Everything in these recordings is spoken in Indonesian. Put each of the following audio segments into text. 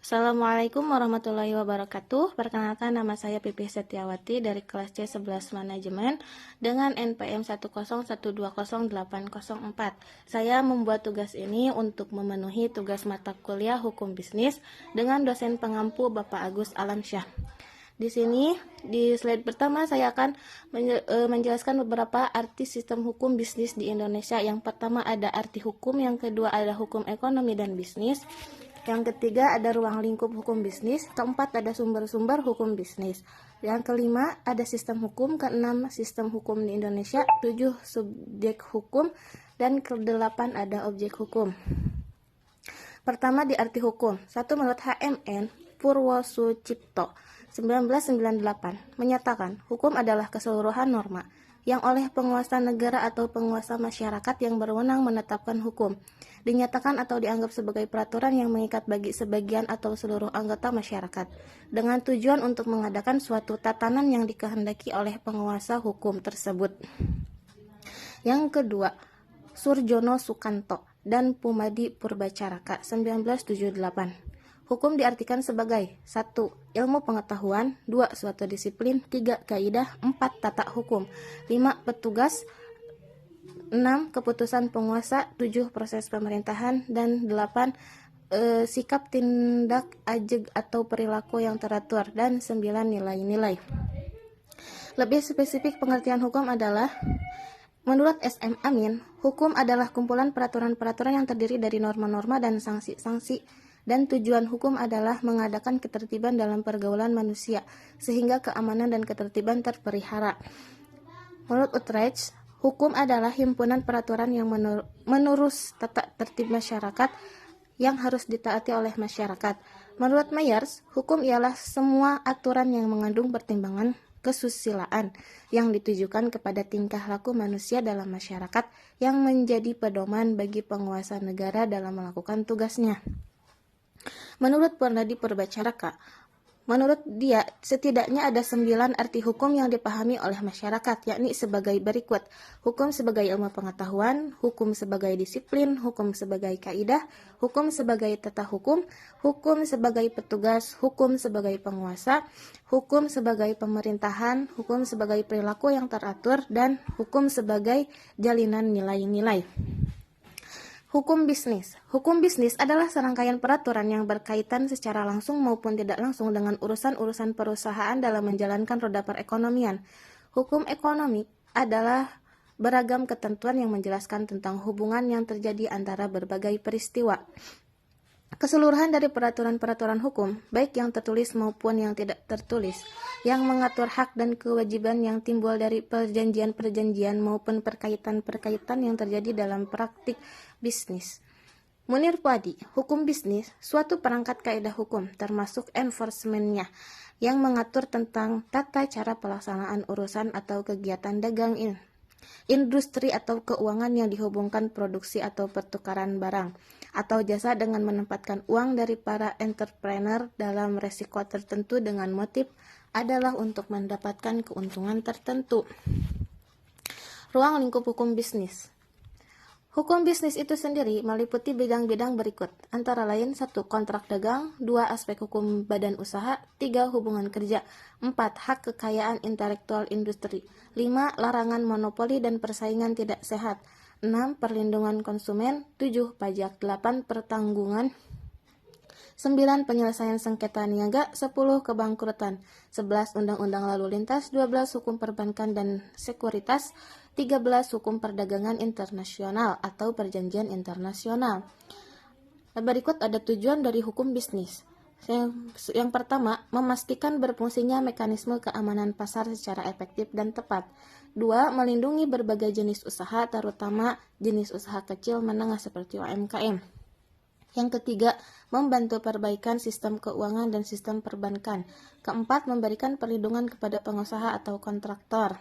Assalamualaikum warahmatullahi wabarakatuh. Perkenalkan, nama saya Pipi Setiawati dari kelas C11 Manajemen dengan NPM 101208004. Saya membuat tugas ini untuk memenuhi tugas mata kuliah Hukum Bisnis dengan dosen pengampu Bapak Agus Alamsyah. Di sini, di slide pertama saya akan menjelaskan beberapa arti sistem hukum bisnis di Indonesia. Yang pertama ada arti hukum, yang kedua ada hukum ekonomi dan bisnis, yang ketiga ada ruang lingkup hukum bisnis, keempat ada sumber-sumber hukum bisnis, yang kelima ada sistem hukum, keenam sistem hukum di Indonesia, 7 subjek hukum, dan kedelapan ada objek hukum. Pertama di arti hukum. 1. Menurut HMN Purwosucipto 1998 menyatakan hukum adalah keseluruhan norma yang oleh penguasa negara atau penguasa masyarakat yang berwenang menetapkan hukum, dinyatakan atau dianggap sebagai peraturan yang mengikat bagi sebagian atau seluruh anggota masyarakat, dengan tujuan untuk mengadakan suatu tatanan yang dikehendaki oleh penguasa hukum tersebut. Yang kedua, Surjono Sukanto dan Pumadi Purbacaraka 1978. Hukum diartikan sebagai 1. Ilmu pengetahuan, 2. Suatu disiplin, 3. Kaidah, 4. Tata hukum, 5. Petugas, 6. Keputusan penguasa, 7. Proses pemerintahan, dan 8. Sikap tindak ajeg atau perilaku yang teratur, dan 9. Nilai-nilai. Lebih spesifik pengertian hukum adalah, menurut SM Amin, hukum adalah kumpulan peraturan-peraturan yang terdiri dari norma-norma dan sanksi-sanksi, dan tujuan hukum adalah mengadakan ketertiban dalam pergaulan manusia, sehingga keamanan dan ketertiban terpelihara. Menurut Utrecht, hukum adalah himpunan peraturan yang menurus tata tertib masyarakat yang harus ditaati oleh masyarakat. Menurut Myers, hukum ialah semua aturan yang mengandung pertimbangan kesusilaan yang ditujukan kepada tingkah laku manusia dalam masyarakat yang menjadi pedoman bagi penguasa negara dalam melakukan tugasnya. Menurut Purnadi Purbacaraka, menurut dia setidaknya ada 9 arti hukum yang dipahami oleh masyarakat, yakni sebagai berikut: hukum sebagai ilmu pengetahuan, hukum sebagai disiplin, hukum sebagai kaidah, hukum sebagai tata hukum, hukum sebagai petugas, hukum sebagai penguasa, hukum sebagai pemerintahan, hukum sebagai perilaku yang teratur, dan hukum sebagai jalinan nilai-nilai. Hukum bisnis. Hukum bisnis adalah serangkaian peraturan yang berkaitan secara langsung maupun tidak langsung dengan urusan-urusan perusahaan dalam menjalankan roda perekonomian. Hukum ekonomi adalah beragam ketentuan yang menjelaskan tentang hubungan yang terjadi antara berbagai peristiwa. Keseluruhan dari peraturan-peraturan hukum, baik yang tertulis maupun yang tidak tertulis, yang mengatur hak dan kewajiban yang timbul dari perjanjian-perjanjian maupun perkaitan-perkaitan yang terjadi dalam praktik bisnis. Munir Puadi, hukum bisnis, suatu perangkat kaidah hukum, termasuk enforcement-nya, yang mengatur tentang tata cara pelaksanaan urusan atau kegiatan dagang industri atau keuangan yang dihubungkan produksi atau pertukaran barang atau jasa dengan menempatkan uang dari para entrepreneur dalam resiko tertentu dengan motif adalah untuk mendapatkan keuntungan tertentu. Ruang lingkup hukum bisnis. Hukum bisnis itu sendiri meliputi bidang-bidang berikut, antara lain 1. Kontrak dagang, 2. Aspek hukum badan usaha, 3. Hubungan kerja, 4. Hak kekayaan intelektual industri, 5. Larangan monopoli dan persaingan tidak sehat, 6. Perlindungan konsumen, 7. Pajak, 8. Pertanggungan, 9. Penyelesaian sengketa niaga, 10. Kebangkrutan, 11. Undang-undang lalu lintas, 12. Hukum perbankan dan sekuritas, 13. Hukum perdagangan internasional atau perjanjian internasional. Berikut ada tujuan dari hukum bisnis. Yang pertama, memastikan berfungsinya mekanisme keamanan pasar secara efektif dan tepat. 2. Melindungi berbagai jenis usaha, terutama jenis usaha kecil menengah seperti UMKM. Yang ketiga, membantu perbaikan sistem keuangan dan sistem perbankan. Keempat, memberikan perlindungan kepada pengusaha atau kontraktor.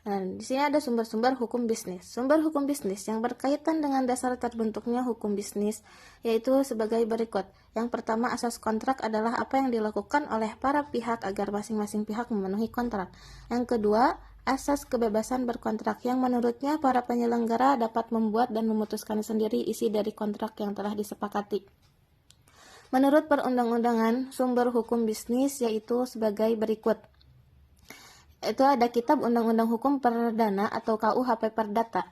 Nah, di sini ada sumber-sumber hukum bisnis. Sumber hukum bisnis yang berkaitan dengan dasar terbentuknya hukum bisnis yaitu sebagai berikut. Yang pertama, asas kontrak adalah apa yang dilakukan oleh para pihak agar masing-masing pihak memenuhi kontrak. Yang kedua, asas kebebasan berkontrak yang menurutnya para penyelenggara dapat membuat dan memutuskan sendiri isi dari kontrak yang telah disepakati. Menurut perundang-undangan, sumber hukum bisnis yaitu sebagai berikut. Itu ada Kitab Undang-Undang Hukum Perdana atau KUHP Perdata,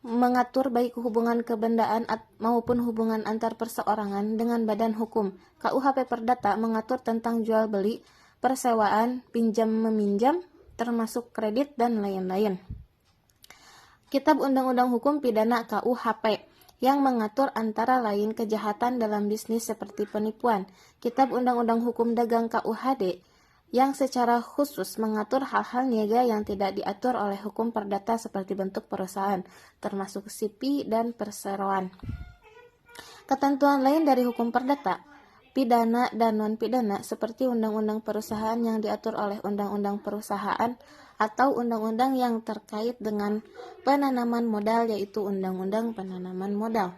mengatur baik hubungan kebendaan maupun hubungan antar perseorangan dengan badan hukum. KUHP Perdata mengatur tentang jual beli, persewaan, pinjam meminjam, termasuk kredit dan lain-lain. Kitab Undang-Undang Hukum Pidana KUHP yang mengatur antara lain kejahatan dalam bisnis seperti penipuan. Kitab Undang-Undang Hukum Dagang KUHD yang secara khusus mengatur hal-hal niaga yang tidak diatur oleh hukum perdata seperti bentuk perusahaan, termasuk sipi dan perseroan. Ketentuan lain dari hukum perdata, pidana dan non-pidana seperti undang-undang perusahaan yang diatur oleh undang-undang perusahaan atau undang-undang yang terkait dengan penanaman modal yaitu undang-undang penanaman modal.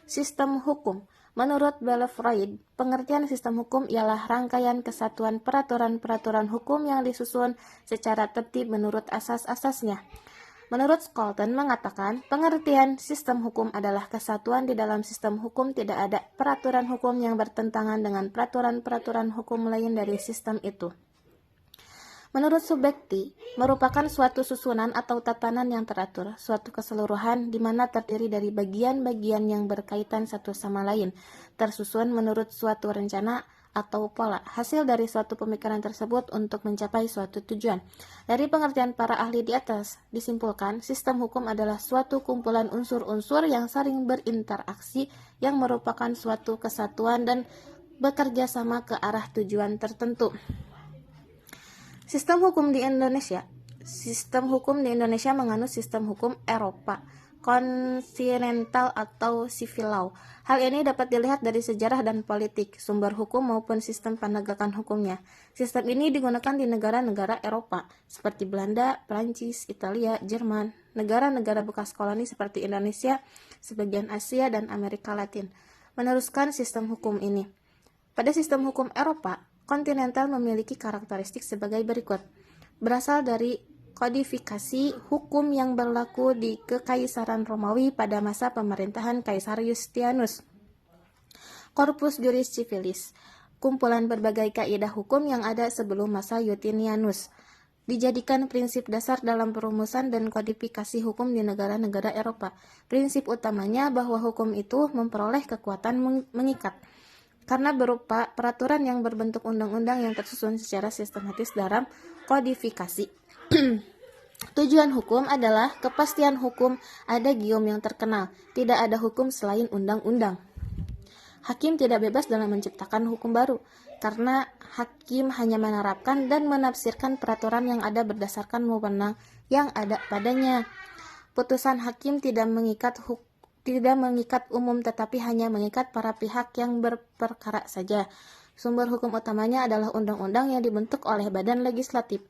Sistem hukum. Menurut Bellevride, pengertian sistem hukum ialah rangkaian kesatuan peraturan-peraturan hukum yang disusun secara tertib menurut asas-asasnya. Menurut Scholten mengatakan, pengertian sistem hukum adalah kesatuan di dalam sistem hukum, tidak ada peraturan hukum yang bertentangan dengan peraturan-peraturan hukum lain dari sistem itu. Menurut Subekti, merupakan suatu susunan atau tatanan yang teratur, suatu keseluruhan di mana terdiri dari bagian-bagian yang berkaitan satu sama lain, tersusun menurut suatu rencana atau pola, hasil dari suatu pemikiran tersebut untuk mencapai suatu tujuan. Dari pengertian para ahli di atas, disimpulkan, sistem hukum adalah suatu kumpulan unsur-unsur yang saling berinteraksi, yang merupakan suatu kesatuan dan bekerja sama ke arah tujuan tertentu. Sistem hukum di Indonesia. Sistem hukum di Indonesia menganut sistem hukum Eropa, kontinental atau civil law. Hal ini dapat dilihat dari sejarah dan politik, sumber hukum maupun sistem penegakan hukumnya. Sistem ini digunakan di negara-negara Eropa, seperti Belanda, Prancis, Italia, Jerman, negara-negara bekas koloni seperti Indonesia, sebagian Asia, dan Amerika Latin. Meneruskan sistem hukum ini. Pada sistem hukum Eropa, kontinental memiliki karakteristik sebagai berikut. Berasal dari kodifikasi hukum yang berlaku di Kekaisaran Romawi pada masa pemerintahan Kaisar Yustianus. Corpus Juris Civilis, kumpulan berbagai kaidah hukum yang ada sebelum masa Yutinianus, dijadikan prinsip dasar dalam perumusan dan kodifikasi hukum di negara-negara Eropa. Prinsip utamanya bahwa hukum itu memperoleh kekuatan mengikat, karena berupa peraturan yang berbentuk undang-undang yang tersusun secara sistematis dalam kodifikasi. Tujuan hukum adalah kepastian hukum, ada gium yang terkenal, tidak ada hukum selain undang-undang. Hakim tidak bebas dalam menciptakan hukum baru, karena hakim hanya menerapkan dan menafsirkan peraturan yang ada berdasarkan wewenang yang ada padanya. Putusan hakim tidak mengikat umum tetapi hanya mengikat para pihak yang berperkara saja. Sumber hukum utamanya adalah undang-undang yang dibentuk oleh badan legislatif.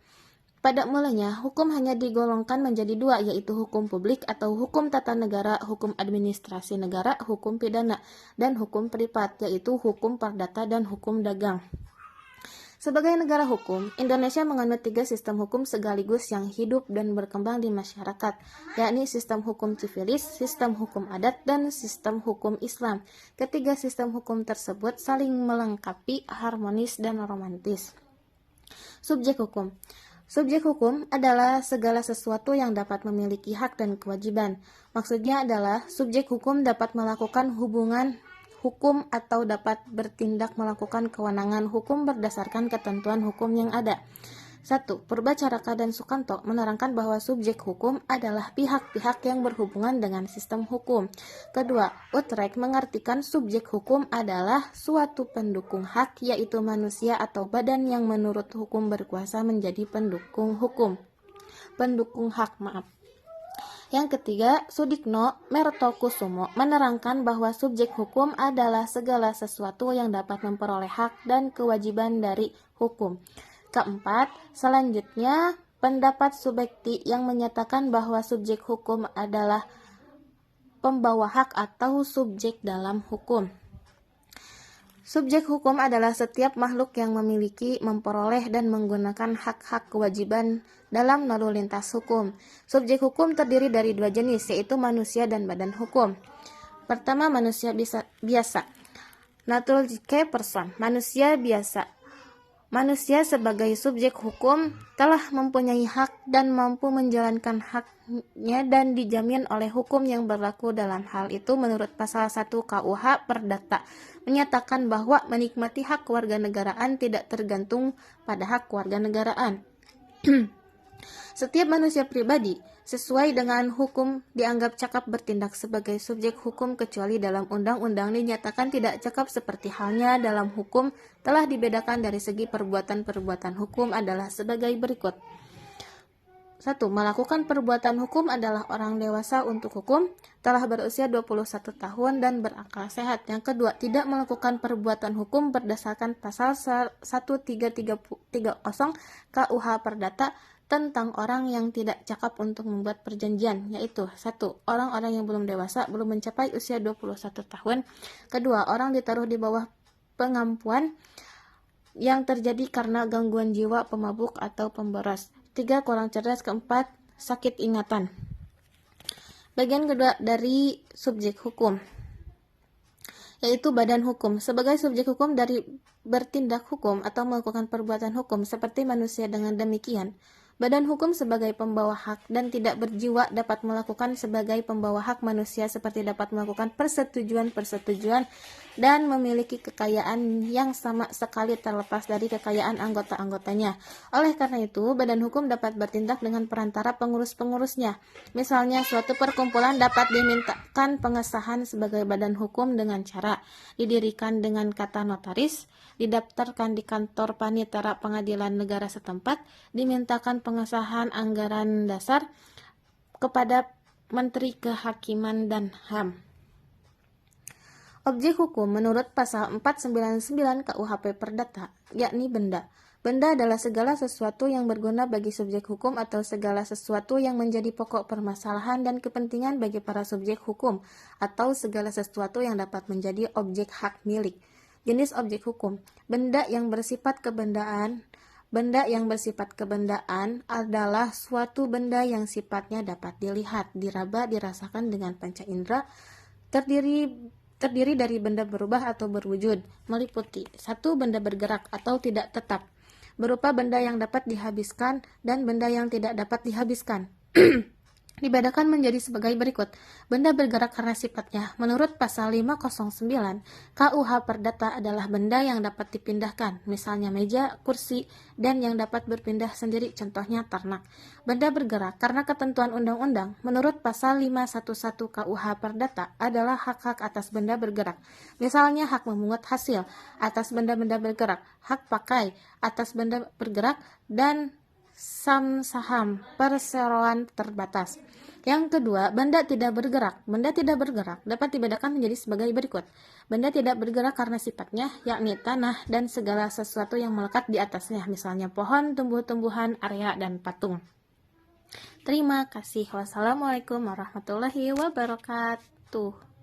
Pada mulanya, hukum hanya digolongkan menjadi dua, yaitu hukum publik atau hukum tata negara, hukum administrasi negara, hukum pidana, dan hukum privat, yaitu hukum perdata dan hukum dagang. Sebagai negara hukum, Indonesia menganut 3 sistem hukum sekaligus yang hidup dan berkembang di masyarakat, yakni sistem hukum sivilis, sistem hukum adat, dan sistem hukum Islam. Ketiga sistem hukum tersebut saling melengkapi, harmonis, dan romantis. Subjek hukum. Subjek hukum adalah segala sesuatu yang dapat memiliki hak dan kewajiban. Maksudnya adalah subjek hukum dapat melakukan hubungan hukum atau dapat bertindak melakukan kewenangan hukum berdasarkan ketentuan hukum yang ada. 1. Purbacaraka dan Sukanto menerangkan bahwa subjek hukum adalah pihak-pihak yang berhubungan dengan sistem hukum. Kedua, Utrecht mengartikan subjek hukum adalah suatu pendukung hak, yaitu manusia atau badan yang menurut hukum berkuasa menjadi pendukung hukum. Pendukung hak, Yang ketiga, Sudikno Mertokusumo menerangkan bahwa subjek hukum adalah segala sesuatu yang dapat memperoleh hak dan kewajiban dari hukum. Keempat, selanjutnya pendapat Subekti yang menyatakan bahwa subjek hukum adalah pembawa hak atau subjek dalam hukum. Subjek hukum adalah setiap makhluk yang memiliki, memperoleh, dan menggunakan hak-hak kewajiban dalam lalu lintas hukum. Subjek hukum terdiri dari 2 jenis, yaitu manusia dan badan hukum. Pertama, manusia biasa. Naturalistic person, manusia biasa. Manusia sebagai subjek hukum telah mempunyai hak dan mampu menjalankan haknya dan dijamin oleh hukum yang berlaku dalam hal itu menurut pasal 1 KUH Perdata menyatakan bahwa menikmati hak kewarganegaraan tidak tergantung pada hak kewarganegaraan. Setiap manusia pribadi sesuai dengan hukum dianggap cakap bertindak sebagai subjek hukum kecuali dalam undang-undang dinyatakan tidak cakap seperti halnya dalam hukum telah dibedakan dari segi perbuatan-perbuatan hukum adalah sebagai berikut. 1. Melakukan perbuatan hukum adalah orang dewasa untuk hukum, telah berusia 21 tahun dan berakal sehat. Yang kedua, tidak melakukan perbuatan hukum berdasarkan pasal 1330 KUH Perdata tentang orang yang tidak cakap untuk membuat perjanjian, yaitu 1. Orang-orang yang belum dewasa, belum mencapai usia 21 tahun. Kedua, orang ditaruh di bawah pengampuan yang terjadi karena gangguan jiwa, pemabuk, atau pemboros. 3. Kurang cerdas. Keempat, sakit ingatan. Bagian kedua dari subjek hukum, yaitu badan hukum. Sebagai subjek hukum dari bertindak hukum atau melakukan perbuatan hukum seperti manusia dengan demikian, badan hukum sebagai pembawa hak dan tidak berjiwa dapat melakukan sebagai pembawa hak manusia seperti dapat melakukan persetujuan dan memiliki kekayaan yang sama sekali terlepas dari kekayaan anggota-anggotanya. Oleh karena itu, badan hukum dapat bertindak dengan perantara pengurus-pengurusnya. Misalnya, suatu perkumpulan dapat dimintakan pengesahan sebagai badan hukum dengan cara didirikan dengan kata notaris, didaftarkan di kantor panitera pengadilan negara setempat, dimintakan pengesahan anggaran dasar kepada Menteri Kehakiman dan HAM. Objek hukum menurut pasal 499 KUHP Perdata, yakni benda. Benda adalah segala sesuatu yang berguna bagi subjek hukum atau segala sesuatu yang menjadi pokok permasalahan dan kepentingan bagi para subjek hukum atau segala sesuatu yang dapat menjadi objek hak milik. Jenis objek hukum, benda yang bersifat kebendaan. Benda yang bersifat kebendaan adalah suatu benda yang sifatnya dapat dilihat, diraba, dirasakan dengan panca indera, terdiri dari benda berubah atau berwujud, meliputi 1. Benda bergerak atau tidak tetap, berupa benda yang dapat dihabiskan dan benda yang tidak dapat dihabiskan. Dibedakan menjadi sebagai berikut. Benda bergerak karena sifatnya menurut pasal 509 KUH Perdata adalah benda yang dapat dipindahkan, misalnya meja, kursi, dan yang dapat berpindah sendiri, contohnya ternak. Benda bergerak karena ketentuan undang-undang menurut pasal 511 KUH Perdata adalah hak-hak atas benda bergerak, misalnya hak memungut hasil atas benda-benda bergerak, hak pakai atas benda bergerak, dan saham perseroan terbatas. Yang kedua, benda tidak bergerak. Benda tidak bergerak dapat dibedakan menjadi sebagai berikut. Benda tidak bergerak karena sifatnya, yakni tanah dan segala sesuatu yang melekat di atasnya, misalnya pohon, tumbuh-tumbuhan, area, dan patung. Terima kasih. Wassalamualaikum warahmatullahi wabarakatuh.